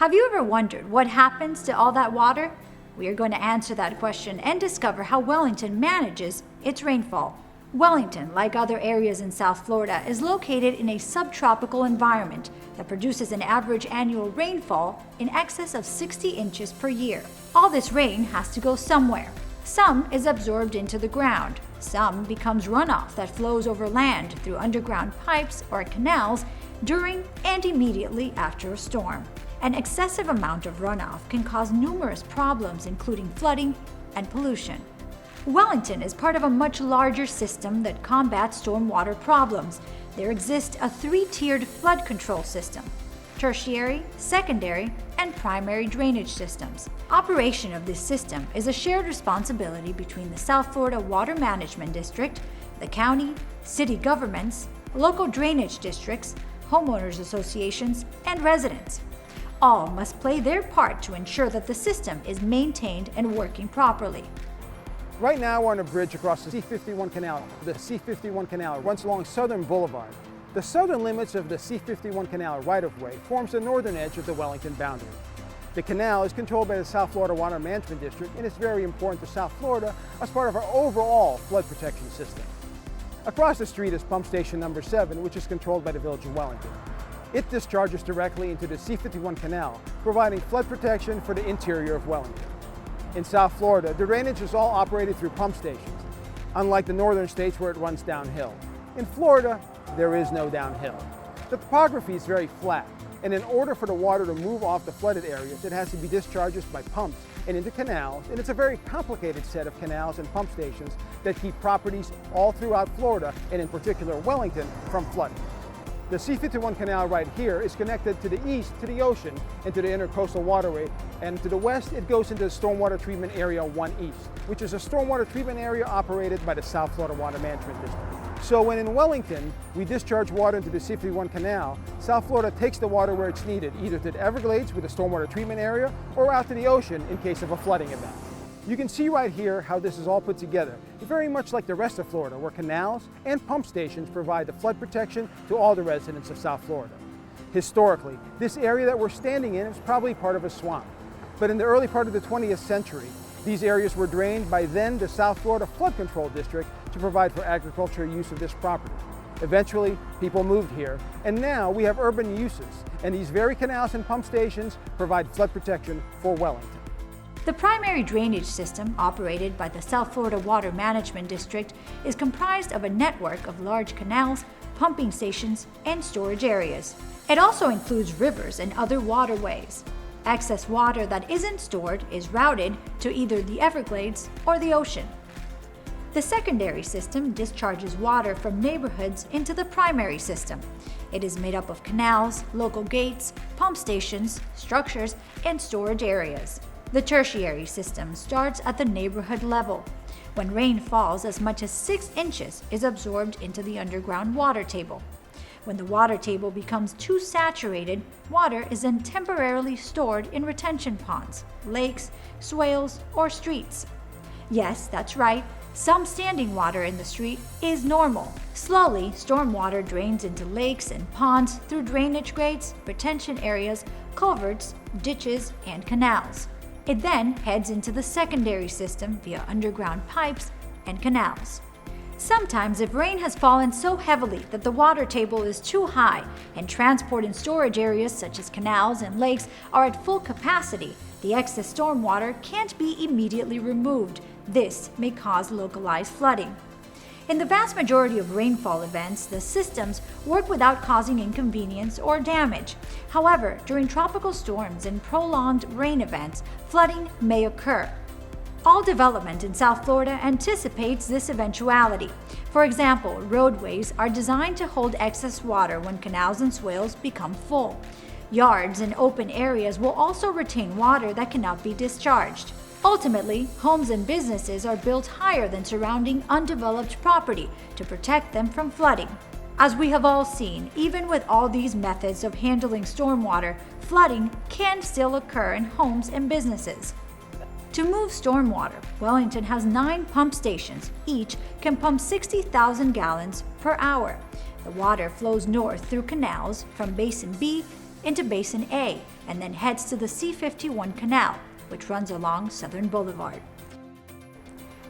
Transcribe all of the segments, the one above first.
Have you ever wondered what happens to all that water? We are going to answer that question and discover how Wellington manages its rainfall. Wellington, like other areas in South Florida, is located in a subtropical environment that produces an average annual rainfall in excess of 60 inches per year. All this rain has to go somewhere. Some is absorbed into the ground. Some becomes runoff that flows over land through underground pipes or canals during and immediately after a storm. An excessive amount of runoff can cause numerous problems, including flooding and pollution. Wellington is part of a much larger system that combats stormwater problems. There exists a three-tiered flood control system: tertiary, secondary, and primary drainage systems. Operation of this system is a shared responsibility between the South Florida Water Management District, the county, city governments, local drainage districts, homeowners associations, and residents. All must play their part to ensure that the system is maintained and working properly. Right now we're on a bridge across the C-51 Canal. The C-51 Canal runs along Southern Boulevard. The southern limits of the C-51 Canal right-of-way forms the northern edge of the Wellington boundary. The canal is controlled by the South Florida Water Management District and is very important to South Florida as part of our overall flood protection system. Across the street is pump station number 7, which is controlled by the Village of Wellington. It discharges directly into the C-51 Canal, providing flood protection for the interior of Wellington. In South Florida, the drainage is all operated through pump stations, unlike the northern states where it runs downhill. In Florida, there is no downhill. The topography is very flat, and in order for the water to move off the flooded areas, it has to be discharged by pumps and into canals, and it's a very complicated set of canals and pump stations that keep properties all throughout Florida, and in particular Wellington, from flooding. The C-51 Canal right here is connected to the east to the ocean and to the Intercoastal Waterway, and to the west it goes into the Stormwater Treatment Area 1 East, which is a stormwater treatment area operated by the South Florida Water Management District. So when in Wellington we discharge water into the C-51 Canal, South Florida takes the water where it's needed, either to the Everglades with the stormwater treatment area or out to the ocean in case of a flooding event. You can see right here how this is all put together. It's very much like the rest of Florida, where canals and pump stations provide the flood protection to all the residents of South Florida. Historically, this area that we're standing in is probably part of a swamp. But in the early part of the 20th century, these areas were drained by then the South Florida Flood Control District to provide for agricultural use of this property. Eventually, people moved here, and now we have urban uses, and these very canals and pump stations provide flood protection for Wellington. The primary drainage system, operated by the South Florida Water Management District, is comprised of a network of large canals, pumping stations, and storage areas. It also includes rivers and other waterways. Excess water that isn't stored is routed to either the Everglades or the ocean. The secondary system discharges water from neighborhoods into the primary system. It is made up of canals, local gates, pump stations, structures, and storage areas. The tertiary system starts at the neighborhood level. When rain falls, as much as 6 inches is absorbed into the underground water table. When the water table becomes too saturated, water is then temporarily stored in retention ponds, lakes, swales, or streets. Yes, that's right, some standing water in the street is normal. Slowly, stormwater drains into lakes and ponds through drainage grates, retention areas, culverts, ditches, and canals. It then heads into the secondary system via underground pipes and canals. Sometimes, if rain has fallen so heavily that the water table is too high and transport and storage areas such as canals and lakes are at full capacity, the excess stormwater can't be immediately removed. This may cause localized flooding. In the vast majority of rainfall events, the systems work without causing inconvenience or damage. However, during tropical storms and prolonged rain events, flooding may occur. All development in South Florida anticipates this eventuality. For example, roadways are designed to hold excess water when canals and swales become full. Yards and open areas will also retain water that cannot be discharged. Ultimately, homes and businesses are built higher than surrounding undeveloped property to protect them from flooding. As we have all seen, even with all these methods of handling stormwater, flooding can still occur in homes and businesses. To move stormwater, Wellington has 9 pump stations. Each can pump 60,000 gallons per hour. The water flows north through canals from Basin B into Basin A and then heads to the C-51 canal, which runs along Southern Boulevard.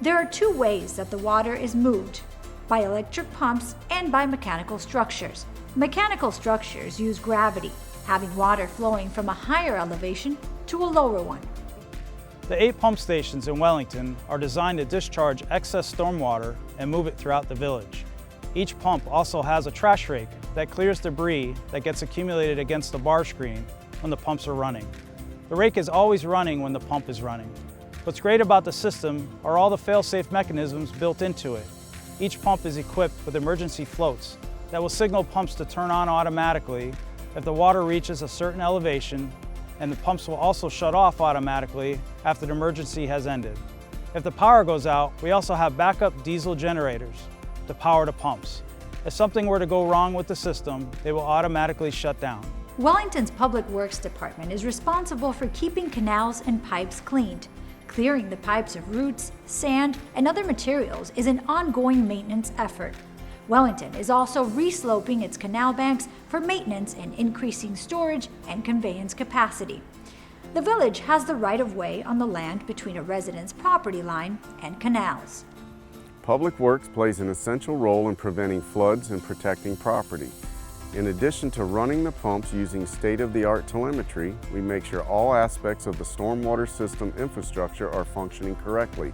There are two ways that the water is moved: by electric pumps and by mechanical structures. Mechanical structures use gravity, having water flowing from a higher elevation to a lower one. The 8 pump stations in Wellington are designed to discharge excess stormwater and move it throughout the village. Each pump also has a trash rake that clears debris that gets accumulated against the bar screen when the pumps are running. The rake is always running when the pump is running. What's great about the system are all the fail-safe mechanisms built into it. Each pump is equipped with emergency floats that will signal pumps to turn on automatically if the water reaches a certain elevation, and the pumps will also shut off automatically after the emergency has ended. If the power goes out, we also have backup diesel generators to power the pumps. If something were to go wrong with the system, they will automatically shut down. Wellington's Public Works Department is responsible for keeping canals and pipes cleaned. Clearing the pipes of roots, sand, and other materials is an ongoing maintenance effort. Wellington is also resloping its canal banks for maintenance and increasing storage and conveyance capacity. The village has the right-of-way on the land between a resident's property line and canals. Public Works plays an essential role in preventing floods and protecting property. In addition to running the pumps using state-of-the-art telemetry, we make sure all aspects of the stormwater system infrastructure are functioning correctly.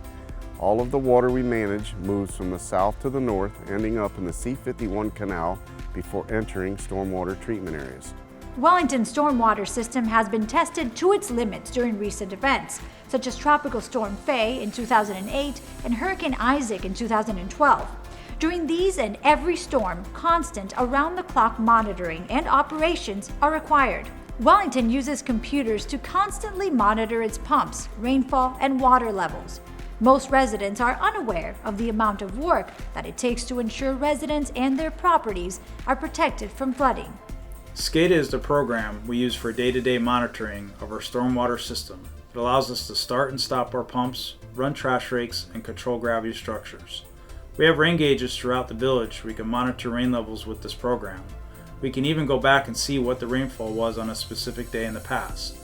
All of the water we manage moves from the south to the north, ending up in the C-51 canal before entering stormwater treatment areas. Wellington's stormwater system has been tested to its limits during recent events, such as Tropical Storm Faye in 2008 and Hurricane Isaac in 2012. During these and every storm, constant around-the-clock monitoring and operations are required. Wellington uses computers to constantly monitor its pumps, rainfall, and water levels. Most residents are unaware of the amount of work that it takes to ensure residents and their properties are protected from flooding. SCADA is the program we use for day-to-day monitoring of our stormwater system. It allows us to start and stop our pumps, run trash rakes, and control gravity structures. We have rain gauges throughout the village where we can monitor rain levels with this program. We can even go back and see what the rainfall was on a specific day in the past.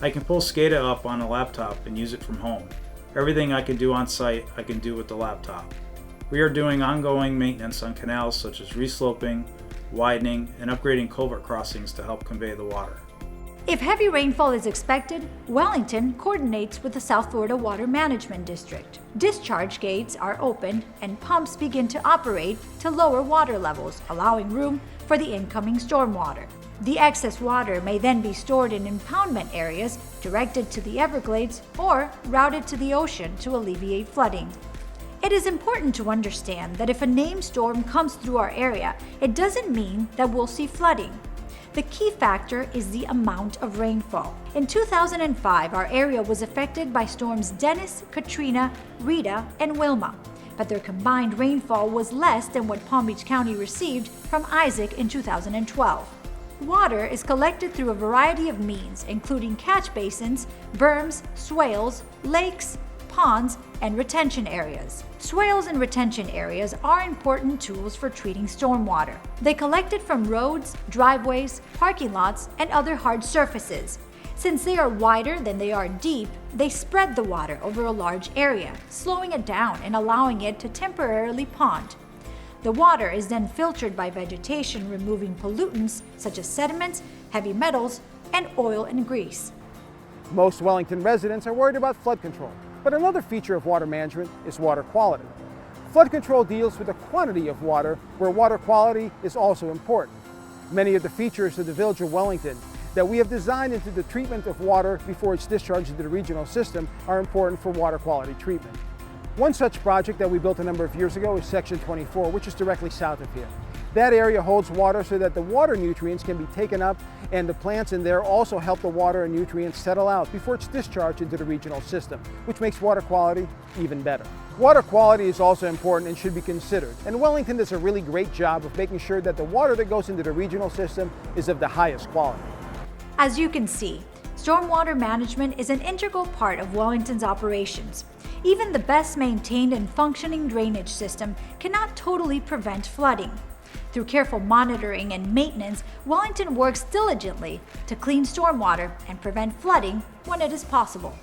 I can pull SCADA up on a laptop and use it from home. Everything I can do on site, I can do with the laptop. We are doing ongoing maintenance on canals such as resloping, widening, and upgrading culvert crossings to help convey the water. If heavy rainfall is expected, Wellington coordinates with the South Florida Water Management District. Discharge gates are opened and pumps begin to operate to lower water levels, allowing room for the incoming stormwater. The excess water may then be stored in impoundment areas, directed to the Everglades, or routed to the ocean to alleviate flooding. It is important to understand that if a named storm comes through our area, it doesn't mean that we'll see flooding. The key factor is the amount of rainfall. In 2005, our area was affected by storms Dennis, Katrina, Rita, and Wilma, but their combined rainfall was less than what Palm Beach County received from Isaac in 2012. Water is collected through a variety of means, including catch basins, berms, swales, lakes, ponds, and retention areas. Swales and retention areas are important tools for treating stormwater. They collect it from roads, driveways, parking lots, and other hard surfaces. Since they are wider than they are deep, they spread the water over a large area, slowing it down and allowing it to temporarily pond. The water is then filtered by vegetation, removing pollutants such as sediments, heavy metals, and oil and grease. Most Wellington residents are worried about flood control, but another feature of water management is water quality. Flood control deals with the quantity of water, where water quality is also important. Many of the features of the Village of Wellington that we have designed into the treatment of water before it's discharged into the regional system are important for water quality treatment. One such project that we built a number of years ago is Section 24, which is directly south of here. That area holds water so that the water nutrients can be taken up, and the plants in there also help the water and nutrients settle out before it's discharged into the regional system, which makes water quality even better. Water quality is also important and should be considered, and Wellington does a really great job of making sure that the water that goes into the regional system is of the highest quality. As you can see, stormwater management is an integral part of Wellington's operations. even the best maintained and functioning drainage system cannot totally prevent flooding. Through careful monitoring and maintenance, Wellington works diligently to clean stormwater and prevent flooding when it is possible.